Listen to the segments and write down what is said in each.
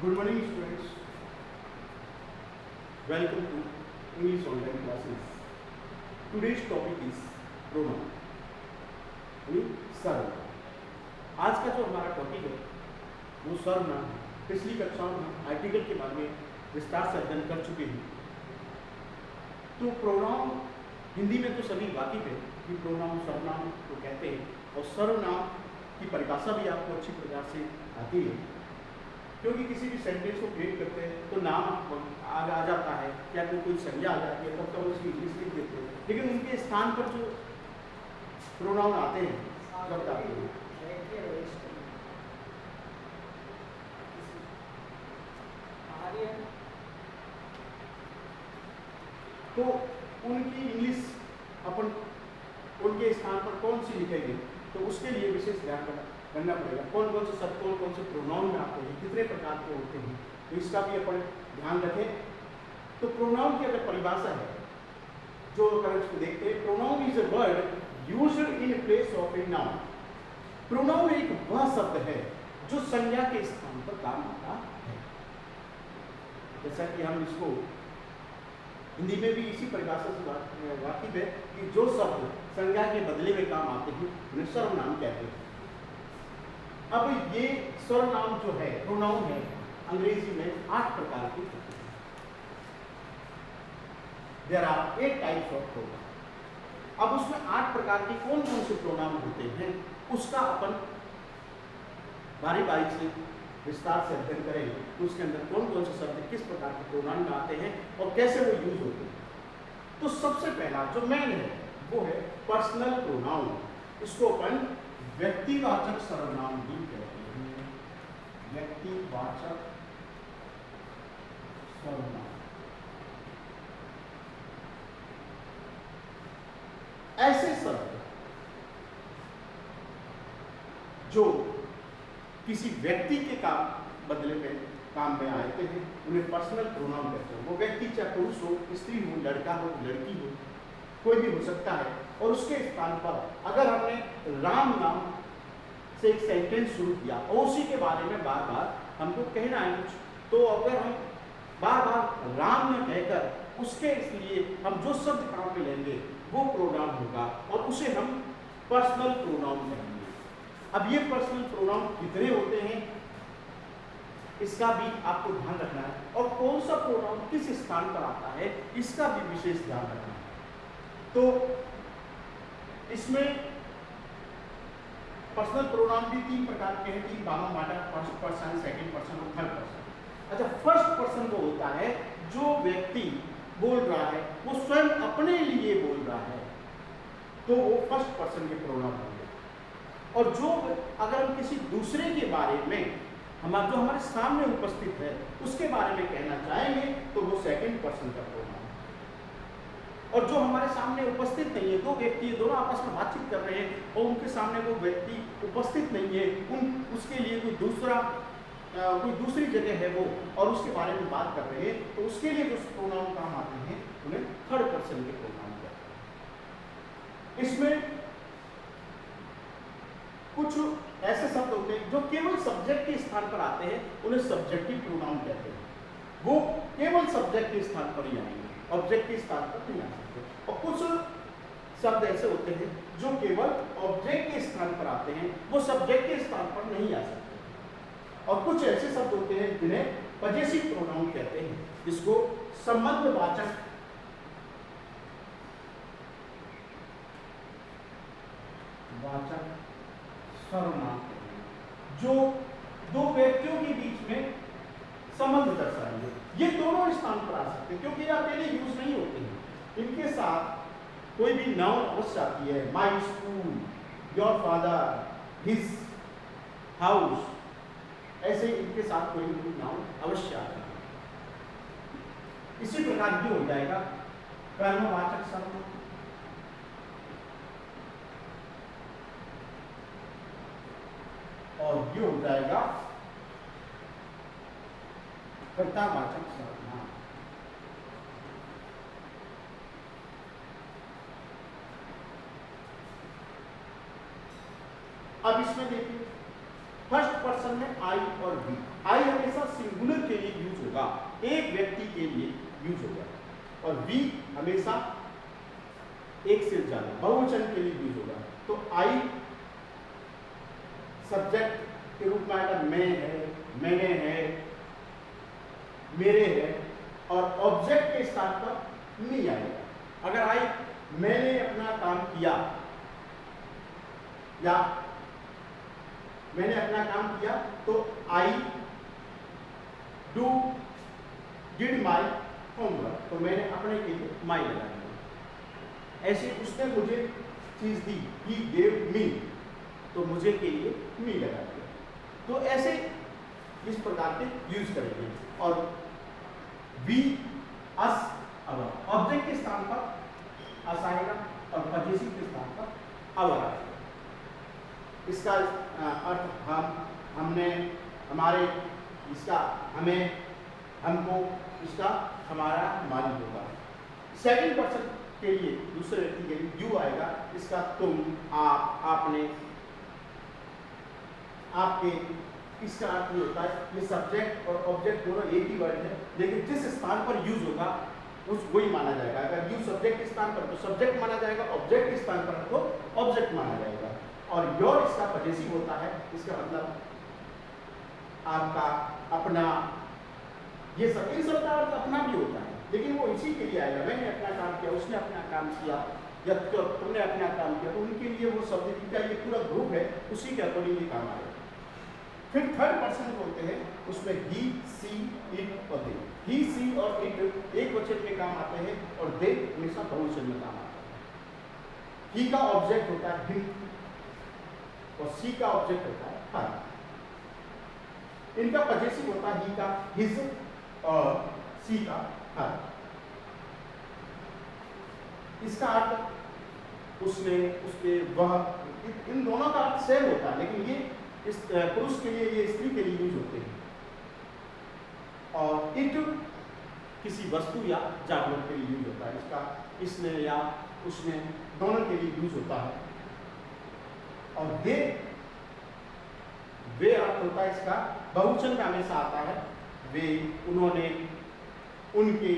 Good morning, students. Welcome to English online classes. Today's topic is pronoun. सर्वनाम। आज का जो हमारा टॉपिक है वो सर्वनाम है। पिछली कक्षाओं में हम आर्टिकल के बारे में विस्तार से अध्ययन कर चुके हैं। तो प्रोनाउन हिंदी में तो सभी वाकिफ है कि प्रोनाउन सर्वनाम को कहते हैं, और सर्वनाम की परिभाषा भी आपको अच्छी प्रकार से आती है, क्योंकि किसी भी सेंटेंस को क्रिएट करते हैं तो नाम आ जाता है या कोई संज्ञा आ जाती है, तब तो उसकी इंग्लिश लिख देते हैं, लेकिन उनके स्थान पर जो प्रोनाउन आते हैं शब्द आते हैं तो उनकी इंग्लिश अपन उनके स्थान पर कौन सी लिखेंगे, तो उसके लिए विशेष ध्यान करना पड़ेगा। कौन कौन से शब्द कौन से प्रोनाउन में आते हैं, कितने प्रकार के होते हैं, तो इसका भी अपन ध्यान रखें। तो प्रोनाउन की अगर परिभाषा है जो करंट देखते हैं, pronoun is a word used in place of a noun. Pronoun एक वह शब्द है जो संज्ञा के स्थान पर काम आता है। जैसा कि हम इसको हिंदी में भी इसी परिभाषा से वाकिफ है कि जो शब्द संज्ञा के बदले में काम आते हैं उन्हें सर्वनाम कहते हैं। अब ये सर्वनाम जो है प्रोनाउन है, अंग्रेजी में 8 प्रकार के होते हैं। There are 8 types of pronoun. अब उसमें 8 प्रकार के कौन कौन से प्रोनाउन होते हैं उसका अपन बारी बारी से विस्तार से अध्ययन करेंगे। तो उसके अंदर कौन कौन से शब्द किस प्रकार के प्रोनाउन में आते हैं और कैसे वो यूज होते हैं। तो सबसे पहला जो मेन है वो है पर्सनल प्रोनाउन। इसको अपन व्यक्तिवाचक सर्वनाम भी कहते हैं। व्यक्तिवाचक सर्वनाम ऐसे शब्द जो किसी व्यक्ति के बदले में काम में आते हैं उन्हें पर्सनल प्रोनाउन कहते हैं। वो व्यक्ति चाहे पुरुष हो, स्त्री हो, लड़का हो, लड़की हो, कोई भी हो सकता है। और उसके स्थान पर अगर हमने राम नाम से एक सेंटेंस शुरू किया और उसी के बारे में बार बार हमको कहना है कुछ, तो अगर हम बार बार राम न कहकर उसके लिए हम जो शब्द काम में लेंगे वो प्रोनाउन होगा और उसे हम पर्सनल प्रोनाउन कहेंगे। अब ये पर्सनल प्रोनाउन कितने होते हैं इसका भी आपको ध्यान रखना है, और कौन सा प्रोनाउन किस स्थान पर आता है इसका भी विशेष ध्यान रखना है। तो इसमें पर्सनल प्रोनाउन भी 3 प्रकार के हैं, 3 भागों में बांटा, फर्स्ट पर्सन, सेकंड पर्सन और थर्ड पर्सन। अच्छा, फर्स्ट पर्सन वो होता है जो व्यक्ति बोल रहा है वो स्वयं अपने लिए बोल रहा है, तो वो फर्स्ट पर्सन के प्रोनाउन होंगे। और जो अगर हम किसी दूसरे के बारे में जो हमारे सामने उपस्थित है उसके बारे में कहना चाहेंगे तो वो सेकंड पर्सन का प्रोनाउन है। और जो हमारे सामने उपस्थित नहीं है, दो व्यक्ति दोनों आपस में बातचीत कर रहे हैं और उनके सामने वो व्यक्ति उपस्थित नहीं है, उसके लिए कोई दूसरी जगह है वो और उसके बारे में बात कर रहे हैं, तो उसके लिए जो प्रोनाउन काम आते हैं उन्हें थर्ड पर्सन के प्रोनाउन कहते हैं। इसमें कुछ ऐसे शब्द होते हैं जो केवल सब्जेक्ट के स्थान पर आते हैं, उन्हें सब्जेक्टिव प्रोनाउन कहते हैं। वो केवल सब्जेक्ट के स्थान पर ही आएंगे, ऑब्जेक्ट के स्थान पर नहीं आ सकते। और कुछ शब्द ऐसे होते हैं जो केवल ऑब्जेक्ट के स्थान पर आते हैं, वो सब्जेक्ट के स्थान पर नहीं आ सकते। और कुछ ऐसे शब्द होते हैं जिन्हें पजेसिव प्रोनाउन कहते हैं, जिसको संबंधवाचक सर्वनाम, जो दो व्यक्तियों के बीच में संबंध दर्शाएंगे। ये दोनों स्थान पर आ सकते हैं क्योंकि ये अकेले यूज नहीं होते हैं, इनके साथ कोई भी नाउन अवश्य आती है। My school, your father, his house, ऐसे इनके साथ कोई भी नाउन अवश्य आता है। इसी प्रकार ये हो जाएगा कर्मवाचक सर्वनाम, और ये हो जाएगा कर्तावाचक सर्वनाम। अब इसमें देखिए फर्स्ट पर्सन में आई और वी। आई हमेशा सिंगुलर के लिए यूज होगा, एक व्यक्ति के लिए यूज होगा, और वी हमेशा एक से ज्यादा बहुवचन के लिए यूज होगा। तो आई सब्जेक्ट के रूप में आएगा, मैं है, मैंने है, मेरे है, और ऑब्जेक्ट के स्थान पर मी आएगा। अगर आई मैंने अपना काम किया या मैंने अपना काम किया तो आई डिड माई होमवर्क, तो मैंने अपने के लिए माई लगा दिया। ऐसे उसने मुझे चीज दी, ही गेव मी, तो मुझे के लिए मी लगा दिया। तो ऐसे इस प्रकार के यूज करेंगे। और वी, अस, अवर, ऑब्जेक्ट के स्थान पर अस आएगा और पजेसिव के स्थान पर अवर आएगा। इसका अर्थ हमने, हमारे, इसका हमें, हमको, इसका हमारा, हमारी होगा। सेकंड पर्सन के लिए, दूसरे व्यक्ति के लिए यू आएगा। इसका तुम, आप, आपने, आपके, इसका अर्थ ये होता है, ये सब्जेक्ट और ऑब्जेक्ट दोनों एक ही वर्ड है, लेकिन जिस स्थान पर यूज होगा उस वही माना जाएगा। अगर यू सब्जेक्ट के स्थान पर तो सब्जेक्ट माना जाएगा, ऑब्जेक्ट के स्थान पर तो ऑब्जेक्ट माना जाएगा। और योर इसका पजेसिव होता है, इसका मतलब आपका, अपना, ये सब, इन सब का अर्थ अपना भी होता है, लेकिन वो इसी के लिए आएगा। मैंने अपना काम किया, उसने अपना काम किया, या तो तुमने अपना काम किया, तो उनके लिए वो शब्द का ये पूरा ग्रुप है, उसी के अकॉर्डिंग ये काम आएगा। फिर थर्ड पर्सन बोलते हैं, उसमें ही, सी, इट और दे। ही, सी और इट एक वचन में काम आते हैं और दे हमेशा बहुवचन में काम आता है। ही का ऑब्जेक्ट होता है हिम और सी का ऑब्जेक्ट होता है हर। इनका पजेसिव होता है ही का हिज और सी का हर। इसका अर्थ उसने, उसके, वह, इन दोनों का अर्थ सेम होता है, लेकिन ये इस पुरुष के लिए, ये स्त्री के लिए यूज होते हैं। और इट किसी वस्तु या जानवर के लिए यूज होता है। इसका इसने या उसने दोनों के लिए यूज होता है। और वे अर्थ होता है इसका बहुवचन में हमेशा आता है, वे, उन्होंने, उनके,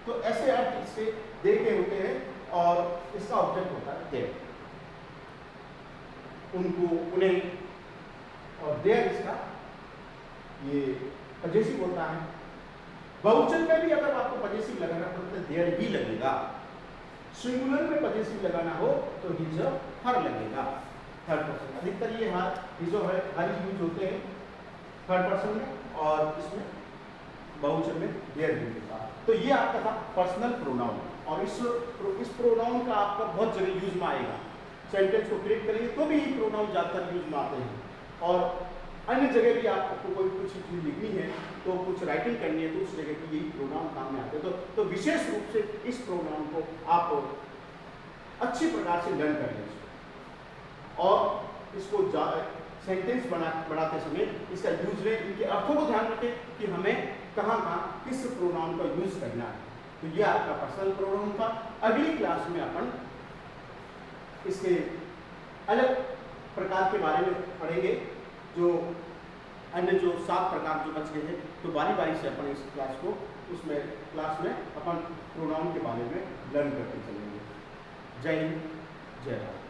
तो ऐसे अर्थ इससे दे के होते हैं। और इसका ऑब्जेक्ट होता है दे, उनको, उन्हें, और देयर इसका ये पजेसिव होता है। बहुवचन में भी अगर आपको पजेसिव लगाना हो तो देयर ही लगेगा। सिंगुलर में पजेसिव लगाना हो तो हिज, हर लगेगा। थर्ड पर्सन अधिकतर ये हर, हिजो है, हर यूज होते हैं थर्ड पर्सन में, और इसमें बहुवचन में देयर यूज होता है। तो ये आपका था पर्सनल प्रोनाउन, और इस प्रोनाउन का आपका बहुत जगह यूज में आएगा। सेंटेंस को क्रिएट करेंगे तो भी ये प्रोनाउन ज्यादातर यूज में आते हैं। और अन्य जगह भी आपको कोई कुछ चीज लिखनी है, तो कुछ राइटिंग करनी है, तो उस जगह की यही प्रोनाउन काम में आते हैं। तो विशेष रूप से इस प्रोनाउन को आप अच्छी प्रकार से लर्न कर लीजिए, और इसको सेंटेंस बनाते समय इसका यूज में इनके अर्थों को ध्यान रखें कि हमें कहाँ कहाँ किस प्रोनाउन का यूज करना है। तो ये आपका पर्सनल प्रोनाउन था। अगली क्लास में अपन इसके अलग प्रकार के बारे में पढ़ेंगे, जो अन्य जो 7 प्रकार जो बच गए हैं, तो बारी बारी से अपन इस क्लास को, उसमें क्लास में अपन प्रोनाउन के बारे में लर्न करते चलेंगे। जय हिंद, जय भारत।